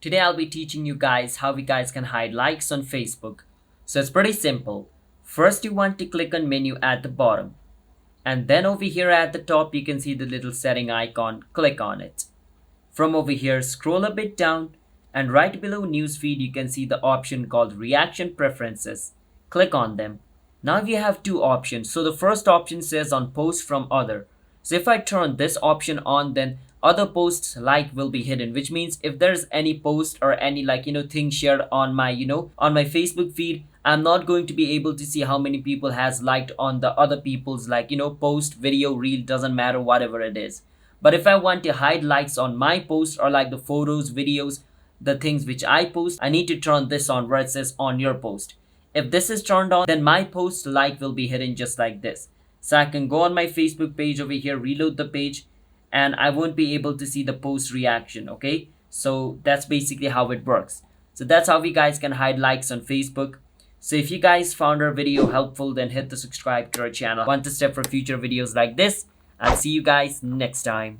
Today I'll be teaching you guys how we guys can hide likes on Facebook. So it's pretty simple. First you want to click on menu at the bottom. And then over here at the top you can see the little setting icon. Click on it. From over here scroll a bit down and right below newsfeed you can see the option called reaction preferences. Click on them. Now we have two options. So the first option says on post from other. So if I turn this option on, then other posts like will be hidden, which means if there's any post or any thing shared on my on my Facebook feed, I'm not going to be able to see how many people has liked on the other people's post, video, reel, doesn't matter whatever it is. But if I want to hide likes on my post or like the photos, videos, the things which I post, I need to turn this on where it says on your post. If this is turned on, then my post like will be hidden just like this. So I can go on my Facebook page over here, reload the page, and I won't be able to see the post reaction. Okay, so that's basically how it works. So that's how we guys can hide likes on Facebook. So if you guys found our video helpful, then hit the subscribe to our channel. Want to step for future videos like this. I'll see you guys next time.